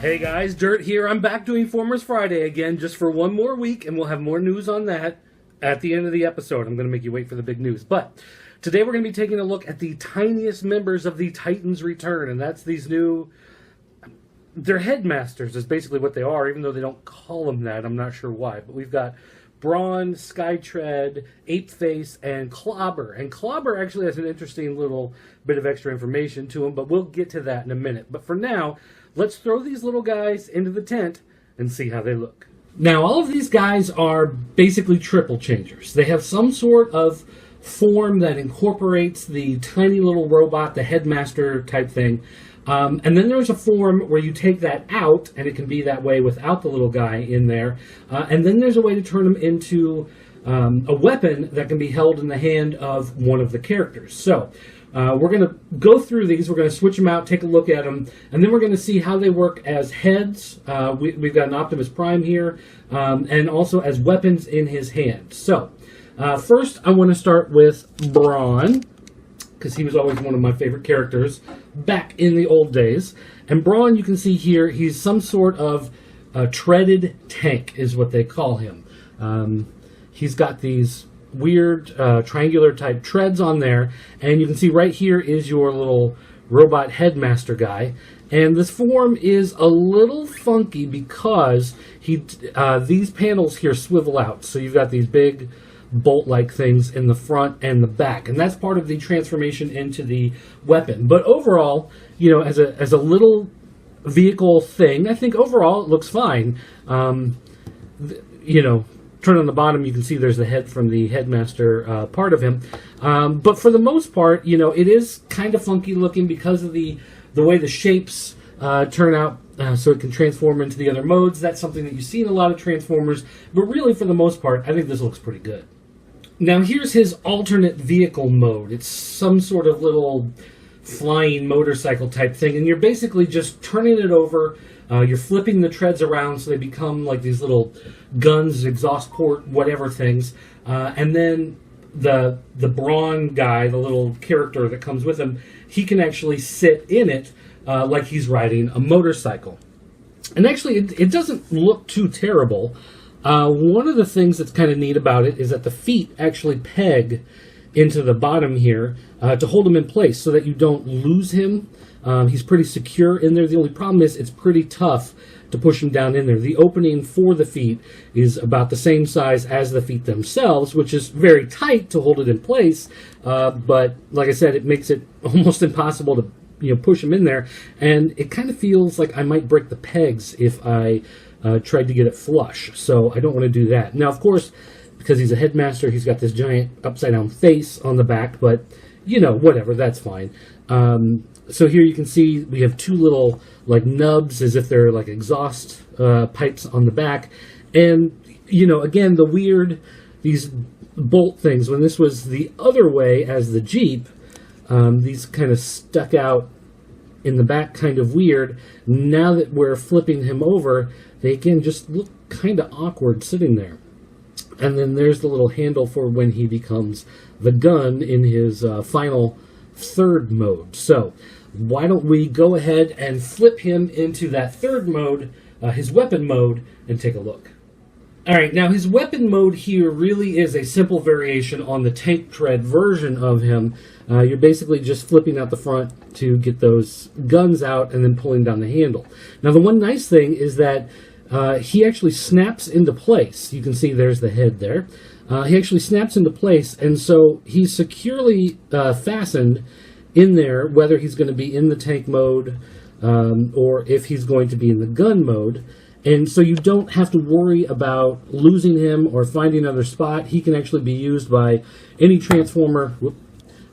Hey guys, Dirt here. I'm back doing Formers Friday again just for one more week, and we'll have more news on that at the end of the episode. I'm going to make you wait for the big news. But today we're going to be taking a look at the tiniest members of the Titans Return, and that's these new... They're Headmasters is basically what they are, even though they don't call them that. I'm not sure why. But we've got Brawn, Skytread, Apeface, and Clobber. And Clobber actually has an interesting little bit of extra information to him, but we'll get to that in a minute. But for now, let's throw these little guys into the tent and see how they look. Now, all of these guys are basically triple changers. They have some sort of form that incorporates the tiny little robot, the Headmaster type thing. And then there's a form where you take that out, and it can be that way without the little guy in there. And then there's a way to turn them into a weapon that can be held in the hand of one of the characters. So we're going to go through these. We're going to switch them out, take a look at them, and then we're going to see how they work as heads. We've got an Optimus Prime here, and also as weapons in his hand. So first, I want to start with Brawn, because he was always one of my favorite characters back in the old days. And Brawn, you can see here, he's some sort of treaded tank, is what they call him. He's got these weird triangular type treads on there, and you can see right here is your little robot Headmaster guy. And this form is a little funky because these panels here swivel out. So you've got these big bolt-like things in the front and the back, and that's part of the transformation into the weapon. But overall, you know, as a little vehicle thing, I think overall it looks fine. You know, turn on the bottom, you can see there's the head from the Headmaster part of him. But for the most part, you know, it is kind of funky looking because of the way the shapes turn out. So it can transform into the other modes. That's something that you see in a lot of Transformers. But really, for the most part, I think this looks pretty good. Now, here's his alternate vehicle mode. It's some sort of little flying motorcycle type thing. And you're basically just turning it over. You're flipping the treads around so they become like these little guns, exhaust port, whatever things. And then the Brawn guy, the little character that comes with him, he can actually sit in it like he's riding a motorcycle. And actually, it doesn't look too terrible. One of the things that's kind of neat about it is that the feet actually peg into the bottom here to hold him in place so that you don't lose him. He's pretty secure in there. The only problem is it's pretty tough to push him down in there. The opening for the feet is about the same size as the feet themselves, which is very tight to hold it in place. But like I said, it makes it almost impossible to push him in there, and it kind of feels like I might break the pegs if I tried to get it flush, so I don't want to do that. Now, of course, because he's a Headmaster, he's got this giant upside-down face on the back, but, whatever, that's fine. So here you can see we have two little, nubs, as if they're, exhaust pipes on the back, and, again, these bolt things, when this was the other way as the Jeep, these kind of stuck out in the back, kind of weird. Now that we're flipping him over, they again just look kind of awkward sitting there. And then there's the little handle for when he becomes the gun in his final third mode. So why don't we go ahead and flip him into that third mode, his weapon mode, and take a look. Alright, now his weapon mode here really is a simple variation on the tank tread version of him. You're basically just flipping out the front to get those guns out and then pulling down the handle. Now the one nice thing is that he actually snaps into place. You can see there's the head there. He actually snaps into place, and so he's securely fastened in there, whether he's going to be in the tank mode or if he's going to be in the gun mode. And so you don't have to worry about losing him or finding another spot. He can actually be used by any Transformer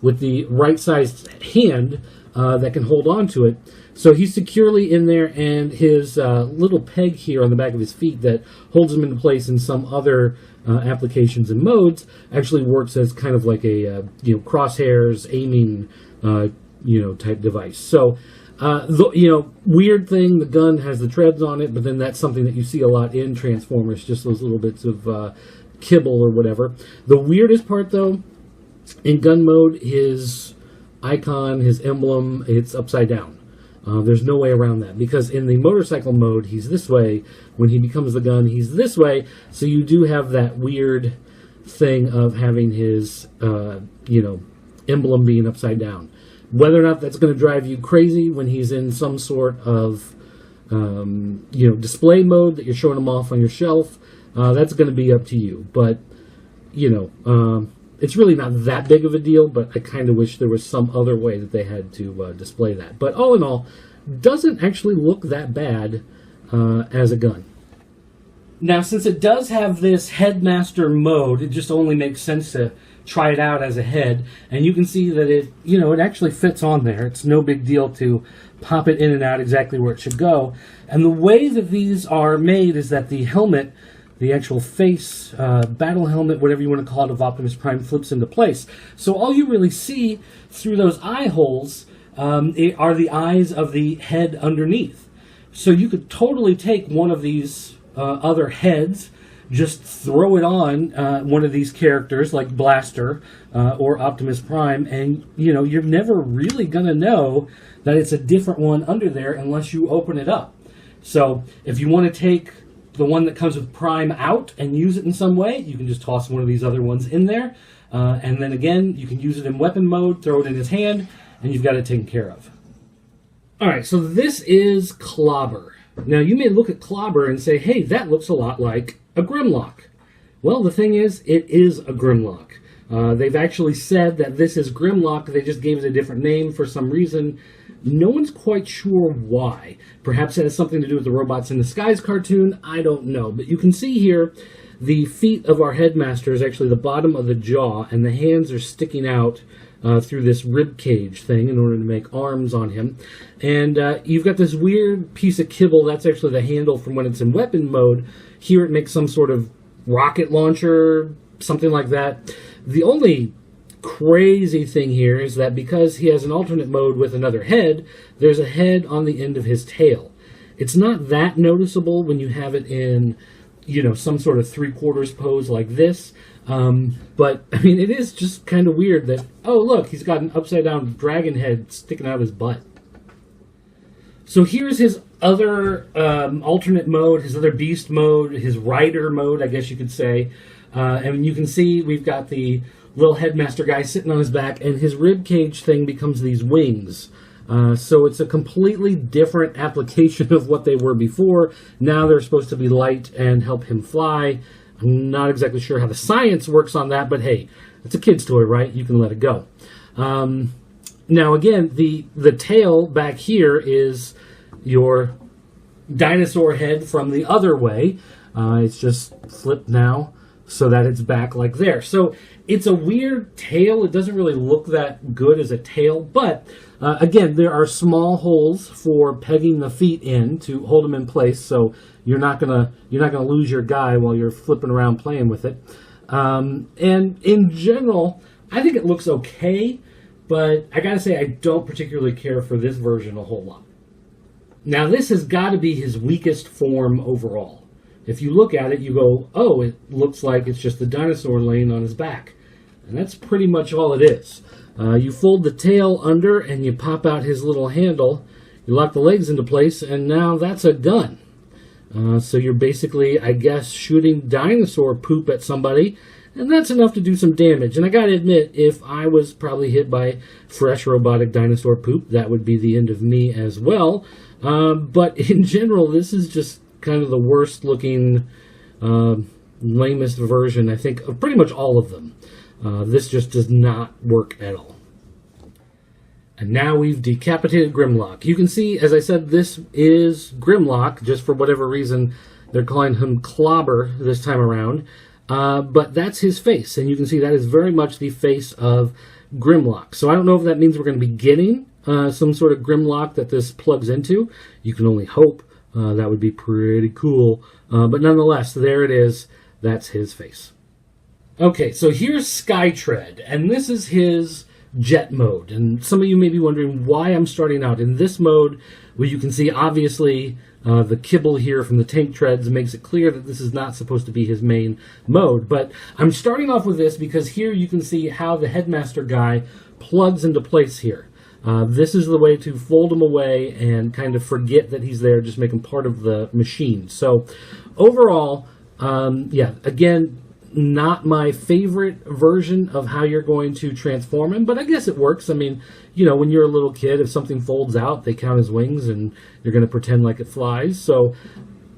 with the right-sized hand that can hold on to it. So he's securely in there, and his little peg here on the back of his feet that holds him into place in some other applications and modes actually works as kind of like a crosshairs, aiming type device. So weird thing, the gun has the treads on it, but then that's something that you see a lot in Transformers, just those little bits of kibble or whatever. The weirdest part, though, in gun mode, his icon, his emblem, it's upside down. There's no way around that, because in the motorcycle mode, he's this way. When he becomes the gun, he's this way. So you do have that weird thing of having his, emblem being upside down. Whether or not that's going to drive you crazy when he's in some sort of, display mode that you're showing him off on your shelf, that's going to be up to you. But, it's really not that big of a deal, but I kind of wish there was some other way that they had to display that. But all in all, doesn't actually look that bad as a gun. Now, since it does have this Headmaster mode, it just only makes sense to try it out as a head. And you can see that it actually fits on there. It's no big deal to pop it in and out exactly where it should go. And the way that these are made is that the helmet, the actual face, battle helmet, whatever you want to call it, of Optimus Prime flips into place. So all you really see through those eye holes are the eyes of the head underneath. So you could totally take one of these other heads, just throw it on one of these characters like Blaster or Optimus Prime, and you're never really going to know that it's a different one under there unless you open it up. So if you want to take the one that comes with Prime out and use it in some way, you can just toss one of these other ones in there. And then again, you can use it in weapon mode, throw it in his hand, and you've got it taken care of. Alright, so this is Clobber. Now, you may look at Clobber and say, hey, that looks a lot like a Grimlock. Well, the thing is, it is a Grimlock. They've actually said that this is Grimlock. They just gave it a different name for some reason. No one's quite sure why. Perhaps it has something to do with the Robots in Disguise cartoon. I don't know. But you can see here the feet of our Headmaster is actually the bottom of the jaw, and the hands are sticking out through this rib cage thing in order to make arms on him. And you've got this weird piece of kibble. That's actually the handle from when it's in weapon mode. Here it makes some sort of rocket launcher, something like that. The only crazy thing here is that because he has an alternate mode with another head, there's a head on the end of his tail. It's not that noticeable when you have it in, some sort of three-quarters pose like this. But, I mean, it is just kind of weird that, oh, look, he's got an upside-down dragon head sticking out of his butt. So here's his other alternate mode, his other beast mode, his rider mode, I guess you could say. And you can see we've got the little Headmaster guy sitting on his back, and his rib cage thing becomes these wings. So it's a completely different application of what they were before. Now they're supposed to be light and help him fly. I'm not exactly sure how the science works on that, but hey, it's a kid's toy, right? You can let it go. Now again, the tail back here is your dinosaur head from the other way. It's just flipped now so that it's back like there. So it's a weird tail. It doesn't really look that good as a tail, but again, there are small holes for pegging the feet in to hold them in place, so you're not gonna lose your guy while you're flipping around playing with it. And in general, I think it looks okay, but I gotta say I don't particularly care for this version a whole lot. Now this has got to be his weakest form overall. If you look at it, you go, oh, it looks like it's just the dinosaur laying on his back. And that's pretty much all it is. You fold the tail under and you pop out his little handle. You lock the legs into place, and now that's a gun. So you're basically, I guess, shooting dinosaur poop at somebody, and that's enough to do some damage. And I gotta admit, if I was probably hit by fresh robotic dinosaur poop, that would be the end of me as well. But in general, this is just kind of the worst looking, lamest version, I think, of pretty much all of them. This just does not work at all. And now we've decapitated Grimlock. You can see, as I said, this is Grimlock. Just for whatever reason, they're calling him Clobber this time around. But that's his face, and you can see that is very much the face of Grimlock. So I don't know if that means we're going to be getting some sort of Grimlock that this plugs into. You can only hope. That would be pretty cool. But nonetheless, there it is. That's his face. Okay, so here's Skytread, and this is his jet mode. And some of you may be wondering why I'm starting out in this mode, where you can see, obviously, the kibble here from the tank treads makes it clear that this is not supposed to be his main mode. But I'm starting off with this because here you can see how the Headmaster guy plugs into place here. This is the way to fold him away and kind of forget that he's there, just make him part of the machine. So overall, yeah, again, not my favorite version of how you're going to transform him, but I guess it works. I mean, you know, when you're a little kid, if something folds out, they count as wings, and you're going to pretend like it flies. So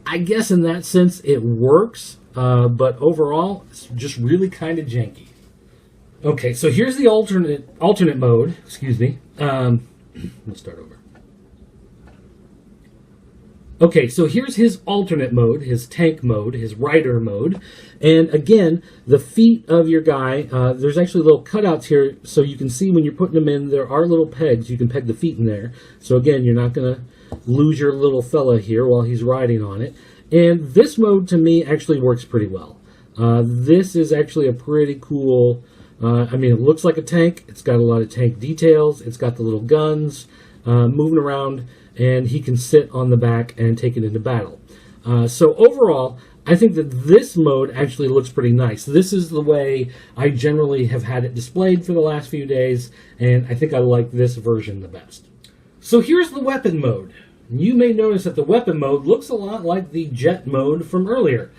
I guess in that sense, it works, but overall, it's just really kind of janky. Okay, so here's the alternate mode. Excuse me. Let's start over. Okay, so here's his alternate mode, his tank mode, his rider mode. And again, the feet of your guy, there's actually little cutouts here, so you can see when you're putting them in, there are little pegs. You can peg the feet in there. So again, you're not going to lose your little fella here while he's riding on it. And this mode, to me, actually works pretty well. This is actually a pretty cool... I mean, it looks like a tank. It's got a lot of tank details. It's got the little guns moving around, and he can sit on the back and take it into battle. So overall, I think that this mode actually looks pretty nice. This is the way I generally have had it displayed for the last few days, and I think I like this version the best. So here's the weapon mode. You may notice that the weapon mode looks a lot like the jet mode from earlier.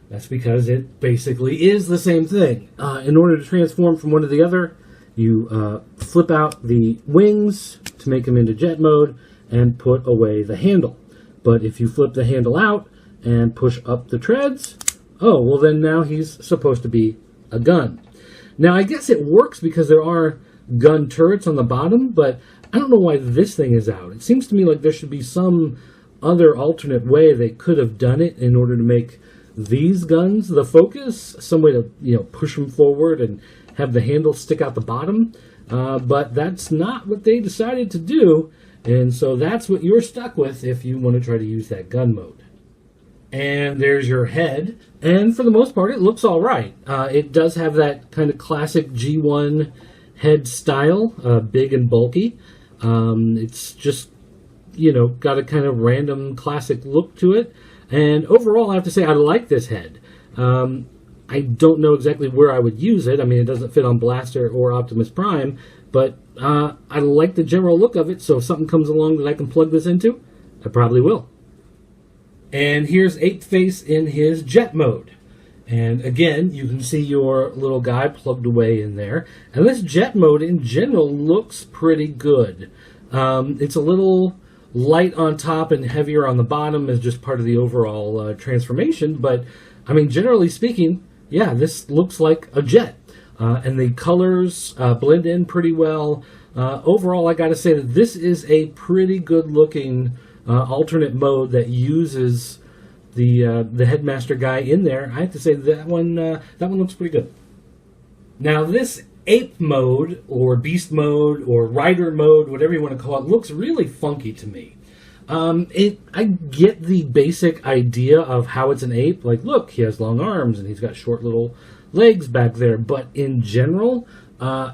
That's because it basically is the same thing. In order to transform from one to the other, you flip out the wings to make them into jet mode and put away the handle. But if you flip the handle out and push up the treads, oh, well then now he's supposed to be a gun. Now I guess it works because there are gun turrets on the bottom, but I don't know why this thing is out. It seems to me like there should be some other alternate way they could have done it in order to make these guns the focus, some way to, you know, push them forward and have the handle stick out the bottom, but that's not what they decided to do, and so that's what you're stuck with if you want to try to use that gun mode. And there's your head, and for the most part it looks all right. It does have that kind of classic G1 head style, big and bulky. It's just, you know, got a kind of random classic look to it. And overall, I have to say I like this head. I don't know exactly where I would use it. I mean, it doesn't fit on Blaster or Optimus Prime, but I like the general look of it, so if something comes along that I can plug this into, I probably will. And here's Eighth Face in his jet mode. And again, you can see your little guy plugged away in there. And this jet mode in general looks pretty good. It's a little light on top and heavier on the bottom as just part of the overall transformation, but I mean, generally speaking, yeah, this looks like a jet, and the colors blend in pretty well. Overall, I gotta say that this is a pretty good looking alternate mode that uses the Headmaster guy in there. I have to say that one looks pretty good. Now this Ape mode, or Beast mode, or Rider mode, whatever you want to call it, looks really funky to me. I get the basic idea of how it's an ape. Like, look, he has long arms, and he's got short little legs back there. But in general,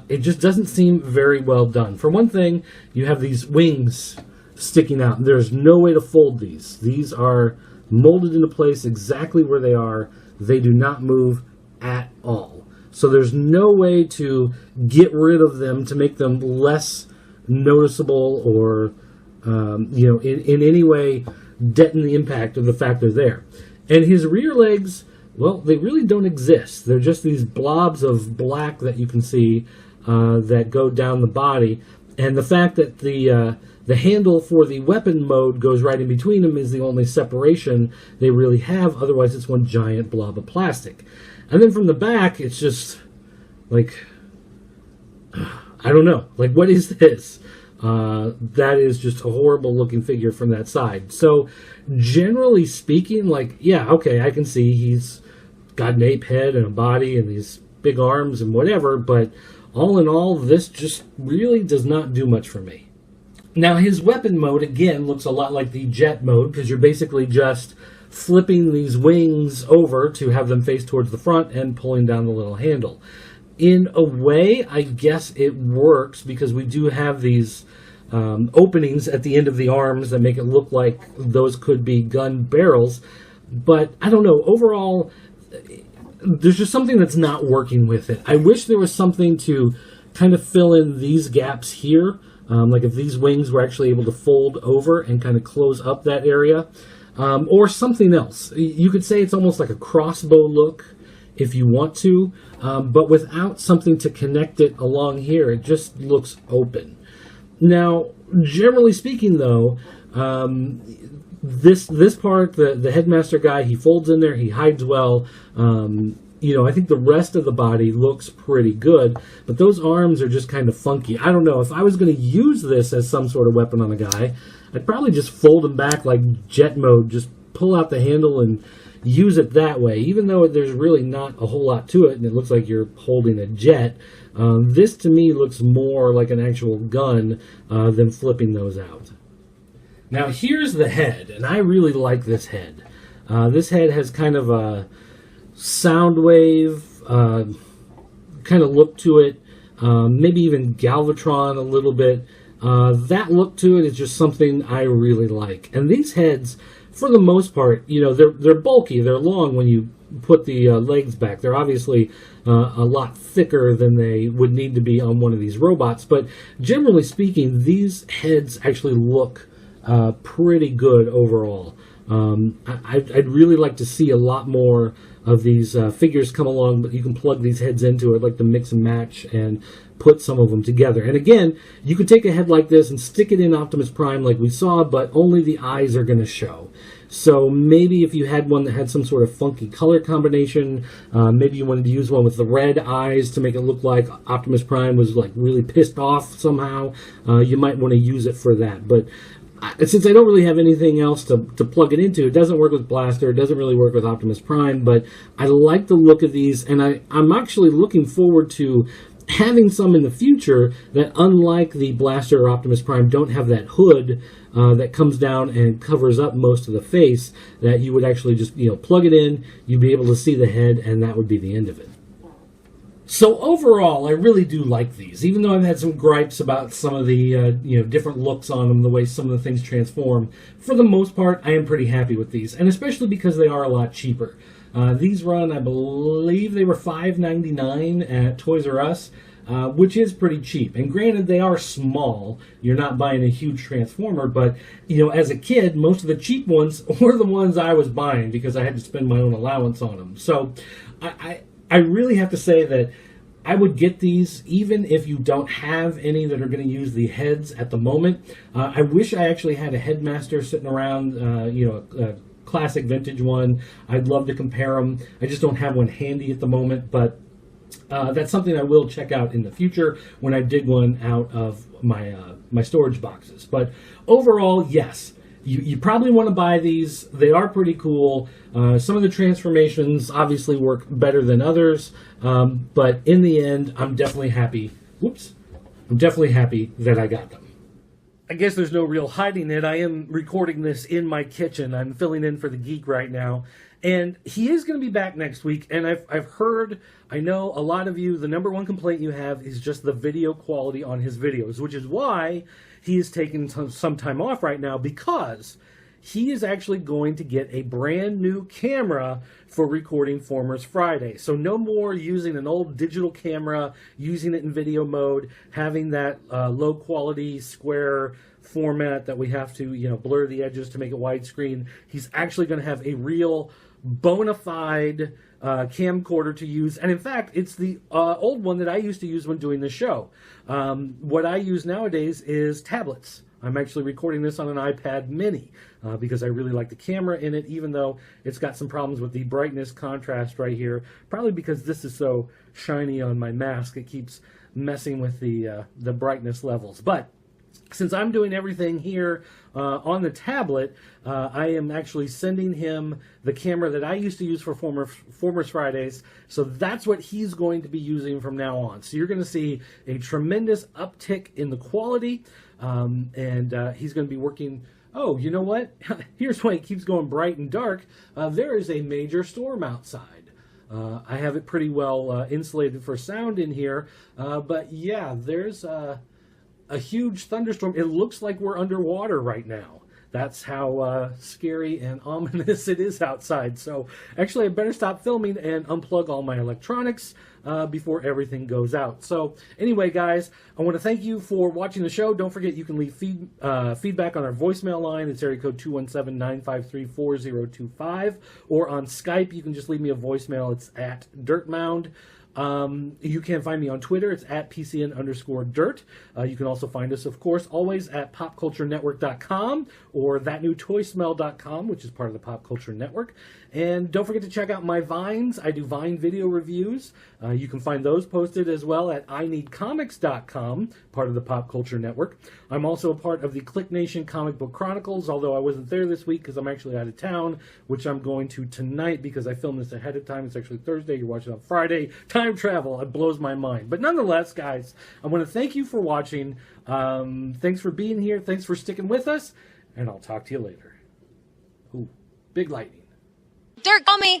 it just doesn't seem very well done. For one thing, you have these wings sticking out. There's no way to fold these. These are molded into place exactly where they are. They do not move at all. So there's no way to get rid of them to make them less noticeable or, in any way deaden the impact of the fact they're there. And his rear legs, well, they really don't exist. They're just these blobs of black that you can see that go down the body. And the fact that the handle for the weapon mode goes right in between them is the only separation they really have. Otherwise, it's one giant blob of plastic. And then from the back, it's just, like, I don't know. Like, what is this? That is just a horrible-looking figure from that side. So, generally speaking, like, yeah, okay, I can see he's got an ape head and a body and these big arms and whatever, but all in all, this just really does not do much for me. Now, his weapon mode, again, looks a lot like the jet mode, because you're basically just flipping these wings over to have them face towards the front and pulling down the little handle. In a way, I guess it works because we do have these openings at the end of the arms that make it look like those could be gun barrels. But I don't know, overall, there's just something that's not working with it. I wish there was something to kind of fill in these gaps here like if these wings were actually able to fold over and kind of close up that area, or something else. You could say it's almost like a crossbow look if you want to, but without something to connect it along here. It just looks open. Now, generally speaking, though, this part, the headmaster guy, he folds in there, he hides well. I think the rest of the body looks pretty good, but those arms are just kind of funky. I don't know, if I was going to use this as some sort of weapon on a guy, I'd probably just fold him back like jet mode, just pull out the handle and use it that way, even though there's really not a whole lot to it, and it looks like you're holding a jet. This, to me, looks more like an actual gun than flipping those out. Now, here's the head, and I really like this head. This head has kind of a sound wave kind of look to it, maybe even Galvatron a little bit. That look to it is just something I really like. And these heads, for the most part, they're bulky, they're long when you put the legs back. They're obviously a lot thicker than they would need to be on one of these robots, but generally speaking, these heads actually look pretty good overall. I'd really like to see a lot more of these figures come along, but you can plug these heads into it. I'd like to mix and match and put some of them together. And again, you could take a head like this and stick it in Optimus Prime like we saw, but only the eyes are going to show. So maybe if you had one that had some sort of funky color combination, maybe you wanted to use one with the red eyes to make it look like Optimus Prime was like really pissed off somehow, you might want to use it for that. But since I don't really have anything else to plug it into, it doesn't work with Blaster, it doesn't really work with Optimus Prime, but I like the look of these, and I'm actually looking forward to having some in the future that, unlike the Blaster or Optimus Prime, don't have that hood that comes down and covers up most of the face, that you would actually just plug it in, you'd be able to see the head, and that would be the end of it. So overall, I really do like these, even though I've had some gripes about some of the different looks on them, the way some of the things transform. For the most part, I am pretty happy with these, and especially because they are a lot cheaper. These run, I believe they were $5.99 at Toys R Us, which is pretty cheap. And granted, they are small. You're not buying a huge Transformer, but as a kid, most of the cheap ones were the ones I was buying because I had to spend my own allowance on them. So I really have to say that I would get these even if you don't have any that are going to use the heads at the moment. I wish I actually had a Headmaster sitting around, a classic vintage one. I'd love to compare them. I just don't have one handy at the moment, but that's something I will check out in the future when I dig one out of my storage boxes. But overall, yes. You probably want to buy these. They are pretty cool. Some of the transformations obviously work better than others, but in the end, I'm definitely happy. I'm definitely happy that I got them. I guess there's no real hiding it. I am recording this in my kitchen. I'm filling in for the geek right now. And he is going to be back next week. And I've heard, I know a lot of you, the number one complaint you have is just the video quality on his videos, which is why he is taking some time off right now, because he is actually going to get a brand new camera for recording Formers Friday. So no more using an old digital camera, using it in video mode, having that low quality square format that we have to blur the edges to make it widescreen. He's actually going to have a real bona fide camcorder to use, and in fact, it's the old one that I used to use when doing the show. What I use nowadays is tablets. I'm actually recording this on an iPad mini because I really like the camera in it, even though it's got some problems with the brightness contrast right here, probably because this is so shiny on my mask, it keeps messing with the brightness levels. But since I'm doing everything here on the tablet, I am actually sending him the camera that I used to use for Formers Fridays. So that's what he's going to be using from now on. So you're going to see a tremendous uptick in the quality, and he's going to be working. Oh, you know what? Here's why it keeps going bright and dark. There is a major storm outside. I have it pretty well insulated for sound in here, but yeah, there's a huge thunderstorm. It looks like we're underwater right now. That's how scary and ominous it is outside. So actually, I better stop filming and unplug all my electronics. before everything goes out. So anyway, guys, I want to thank you for watching the show. Don't forget you can leave feedback on our voicemail line. It's area code 217-953-4025. Or on Skype, you can just leave me a voicemail. It's at DirtMound. You can find me on Twitter. It's at PCN_dirt. You can also find us, of course, always at popculturenetwork.com or thatnewtoysmell.com, which is part of the Pop Culture Network. And don't forget to check out my Vines. I do Vine video reviews. You can find those posted as well at ineedcomics.com, part of the Pop Culture Network. I'm also a part of the Click Nation Comic Book Chronicles, although I wasn't there this week because I'm actually out of town, which I'm going to tonight because I filmed this ahead of time. It's actually Thursday. You're watching on Friday. Time travel. It blows my mind. But nonetheless, guys, I want to thank you for watching. Thanks for being here. Thanks for sticking with us. And I'll talk to you later. Ooh, big lightning. Dirt, call me.